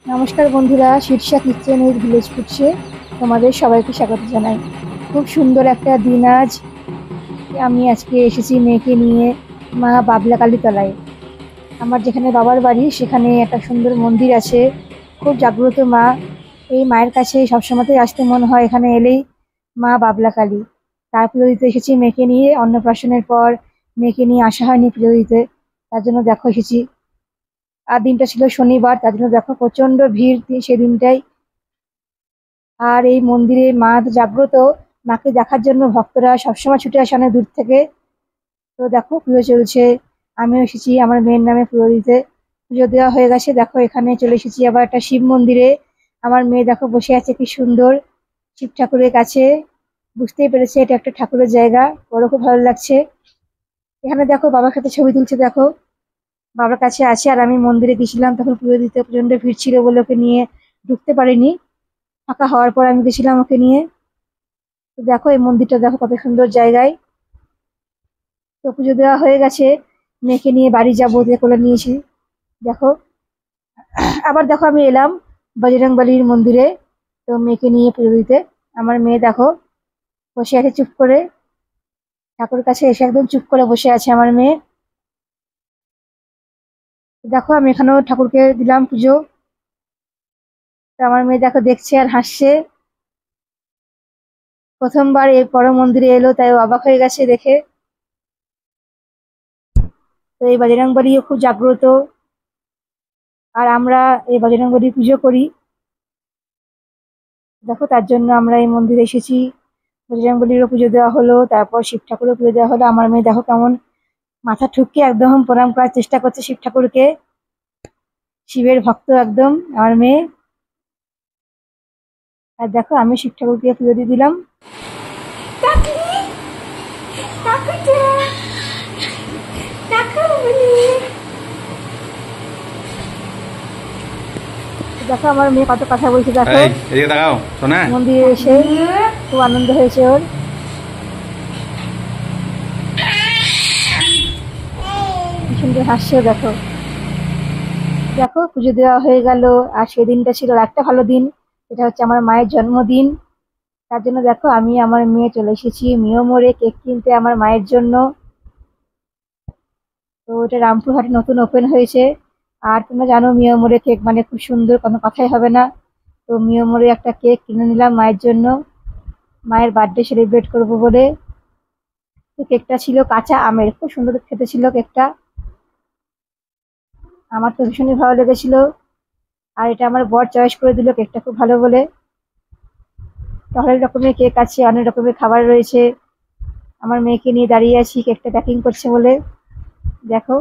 নমস্কার বন্ধুরা, Shirsha kitchen with village ফুডসে তোমাদের সবাইকে স্বাগত জানাই। খুব সুন্দর একটা দিন আজ। আমি আজকে এসেছি মেয়েকে নিয়ে মা বাবলাকালী তলায়। আমার যেখানে বাবার বাড়ি সেখানে একটা সুন্দর মন্দির আছে, খুব জাগ্রত মা। এই মায়ের কাছে সবসময়তেই আসতে মন হয়, এখানে এলেই মা বাবলাকালী। তার পুজো দিতে এসেছি মেয়েকে নিয়ে। অন্নপ্রাশনের পর মেয়েকে নিয়ে আসা হয়নি পুজো দিতে, তার জন্য দেখো এসেছি। আর দিনটা ছিল শনিবার, তার জন্য দেখো প্রচন্ড ভিড় সেদিনটাই। আর এই মন্দিরে মা তো জাগ্রত, মাকে দেখার জন্য ভক্তরা সবসময় ছুটে আসে অনেক দূর থেকে। তো দেখো পুজো চলছে, আমিও এসেছি আমার মেয়ের নামে পুজো দিতে। পুজো দেওয়া হয়ে গেছে, দেখো এখানে চলে এসেছি আবার একটা শিব মন্দিরে। আমার মেয়ে দেখো বসে আছে কি সুন্দর শিব ঠাকুরের কাছে। বুঝতেই পেরেছে এটা একটা ঠাকুরের জায়গা, ওরও খুব ভালো লাগছে। এখানে দেখো বাবার সাথে ছবি তুলছে, দেখো বাবার কাছে আছে। আর আমি মন্দিরে গেছিলাম তখন পুজো দিতে, প্রচন্ড ভিড় ছিল বলে ওকে নিয়ে ঢুকতে পারিনি। ফাঁকা হওয়ার পর আমি গেছিলাম ওকে নিয়ে। তো দেখো এই মন্দিরটা দেখো কত সুন্দর জায়গায়। তো পুজো দেওয়া হয়ে গেছে, মেয়েকে নিয়ে বাড়ি যাবো, দিয়ে কোলে নিয়েছি। দেখো আবার দেখো আমি এলাম বজরংবলীর মন্দিরে, তো মেয়েকে নিয়ে পুজো দিতে। আমার মেয়ে দেখো বসে আছে চুপ করে, ঠাকুরের কাছে এসে একদম চুপ করে বসে আছে আমার মেয়ে। তো দেখো আমি এখানেও ঠাকুরকে দিলাম পুজো। তো আমার মেয়ে দেখো দেখছে আর হাসছে। প্রথমবার এই বড় মন্দিরে এলো, তাই ও অবাক হয়ে গেছে দেখে। তো এই বজরংবলীও খুব জাগ্রত, আর আমরা এই বজরংবলী পুজো করি। দেখো তার জন্য আমরা এই মন্দিরে এসেছি। বজরংবলীরও পুজো দেওয়া হলো, তারপর শিব ঠাকুরের পুজো দেওয়া হলো। আমার মেয়ে দেখো কেমন মাথা ঠুকে একদম প্রণাম করার চেষ্টা করছে শিব ঠাকুরকে। শিবের ভক্ত একদম আমার মেয়ে। আর দেখো আমি শিব ঠাকুরকে পুজো দিয়ে দিলাম। দেখো আমার মেয়ে কত কথা বলছে, দেখো এদিকে তাকাও শোনা। মন্দিরে এসে খুব আনন্দ হয়েছে ওর। কি সুন্দর হাসছে দেখো। দেখো পুজো দেওয়া হয়ে গেল। আর সেদিনটা ছিল একটা ভালো দিন, এটা হচ্ছে আমার মায়ের জন্মদিন। তার জন্য দেখো আমি আমার মেয়ে চলে এসেছি মিয়মোরে কেক কিনতে আমার মায়ের জন্য। তো এটা রামপুরহাটে নতুন ওপেন হয়েছে। আর তোমরা জানো মিয়মোরে কেক মানে খুব সুন্দর, কোনো কথাই হবে না। তো মিয়মোরে একটা কেক কিনে নিলাম মায়ের জন্য, মায়ের বার্থডে সেলিব্রেট করবো বলে। তো কেকটা ছিল কাঁচা আমের, খুব সুন্দর খেতে ছিল কেকটা। আমার তো ভীষণই ভালো লেগেছিল। আর এটা আমার বর চয়েস করে দিল কেকটা খুব ভালো বলে। তো অনেক রকমের কেক আছে, অনেক রকমের খাবার রয়েছে। আমার মেয়েকে নিয়ে দাঁড়িয়ে আছি কেকটা প্যাকিং করছে বলে। দেখো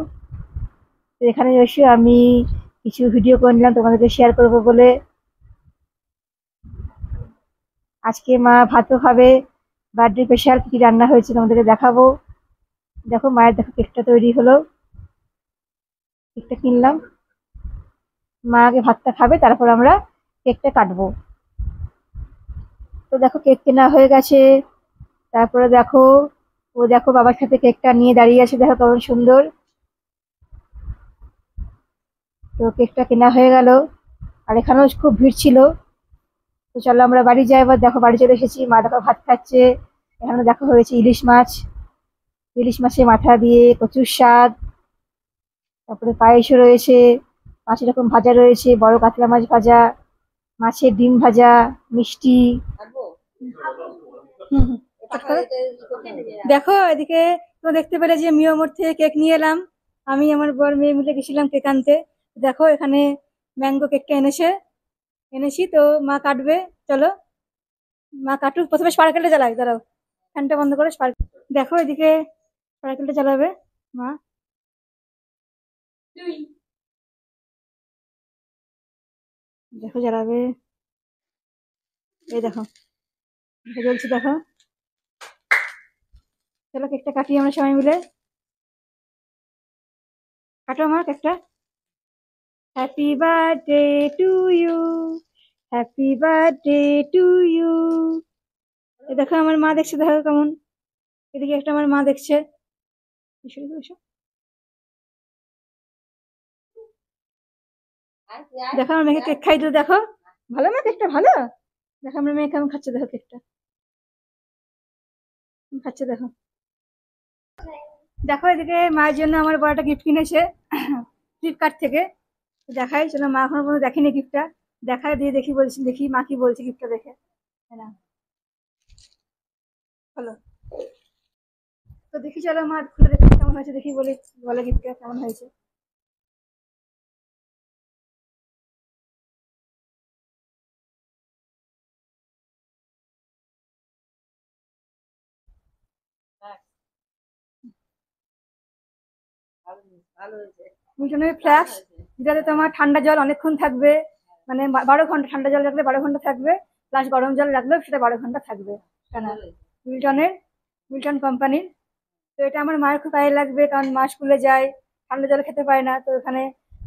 তো এখানে এসে আমি কিছু ভিডিও করে নিলাম তোমাদেরকে শেয়ার করবো বলে। আজকে মা ভাতও খাবে, বার্থডে স্পেশাল কি রান্না হয়েছে তোমাদেরকে দেখাবো। দেখো মায়ের দেখো কেকটা তৈরি হলো, কেকটা কিনলাম। মা আগে ভাতটা খাবে, তারপর আমরা কেকটা কাটবো। তো দেখো কেক কেনা হয়ে গেছে। তারপরে দেখো ও দেখো বাবার সাথে কেকটা নিয়ে দাঁড়িয়ে আছে, দেখো কেমন সুন্দর। তো কেকটা কেনা হয়ে গেল। আর এখানেও খুব ভিড় ছিল। তো চলো আমরা বাড়ি যাই। এবার দেখো বাড়ি চলে এসেছি, মা দেখো ভাত খাচ্ছে। এখানে দেখো হয়েছে ইলিশ মাছ, ইলিশ মাছের মাথা দিয়ে কচুর শাক, তারপরে পায়েসও রয়েছে, 5 রকম ভাজা রয়েছে, বড় কাতলা মাছ ভাজা, মাছের ডিম ভাজা, মিষ্টি। হুম হুম, দেখো এদিকে তো দেখতে পেলে যে মিয়ামোর থেকে কেক নিয়ে এলাম। আমি আমার বর মেয়ে মিলে গেছিলাম কেক আনতে। দেখো এখানে ম্যাঙ্গো কেকটা এনেছি তো মা কাটবে। চলো মা কাটুক, প্রথমে স্পার্কেলটা জ্বালাই, দাঁড়াও ফ্যানটা বন্ধ করে স্পার্কেল। দেখো এদিকে স্পার্কেলটা জ্বালাবে মা। দেখো জ্বালাবে, এই দেখো দেখো জ্বলছে দেখো। চলো কেকটা কাটি আমরা সবাই মিলে। কাটো আমার কেকটা। Happy birthday to you, happy birthday to you. দেখো আমার মা দেখছে, দেখো কেমন। এদিকে একটা আমার মা দেখছে। এসো, এসো, এসো। দেখো আমার মেয়েকে কেক খাই দিল, দেখো ভালো না কেকটা? ভালো। দেখো আমার মেয়ে কেমন খাচ্ছে, দেখো কেকটা খাচ্ছে, দেখো। দেখো এদিকে মায়ের জন্য আমার বড় একটা গিফট কিনেছে ফ্লিপকার্ট থেকে। দেখাই, চলো, মা এখনো পর্যন্ত দেখেনি গিফটটা। দেখাই দিয়ে দেখি, বলছি দেখি মা কি বলছে গিফটটা দেখে। হ্যাঁ, বলো। তো দেখি, চলো মা খুলে দেখি কেমন হয়েছে, দেখি বলে বলে গিফটটা কেমন হয়েছে। মিল্টনের ফ্ল্যাক্স, যেটাতে তোমার ঠান্ডা জল অনেকক্ষণ থাকবে, মানে 12 ঘন্টা, ঠান্ডা জল রাখলে 12 ঘন্টা থাকবে, প্লাস গরম জল রাখলেও সেটা 12 ঘন্টা থাকবে। কেন? মিল্টনের, মিল্টন কোম্পানির। তো এটা আমার মায়ের খুব গায়ে লাগবে, কারণ মা স্কুলে যায়, ঠান্ডা জল খেতে পারে না, তো এখানে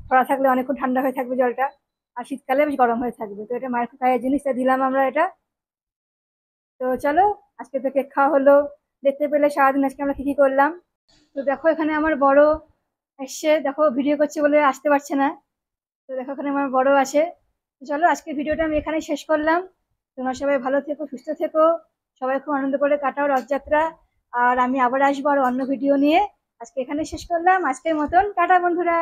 খরা থাকলে অনেকক্ষণ ঠান্ডা হয়ে থাকবে জলটা, আর শীতকালে বেশ গরম হয়ে থাকবে। তো এটা মায়ের খুব গায়ের জিনিসটা দিলাম আমরা এটা। তো চলো, আজকে তো কেক খাওয়া হলো। দেখতে পেলে সারাদিন আজকে আমরা কি কি করলাম। তো দেখো এখানে আমার বড় এসছে, দেখো ভিডিও করছে বলে আসতে পারছে না। তো দেখো এখানে আমার বড় আছে। তো চলো, আজকে ভিডিওটা আমি এখানে শেষ করলাম। তোমরা সবাই ভালো থেকো, সুস্থ থেকো, সবাই খুব আনন্দ করে কাটাও রথযাত্রা। আর আমি আবার আসবো আর অন্য ভিডিও নিয়ে। আজকে এখানে শেষ করলাম, আজকের মতন টাটা বন্ধুরা।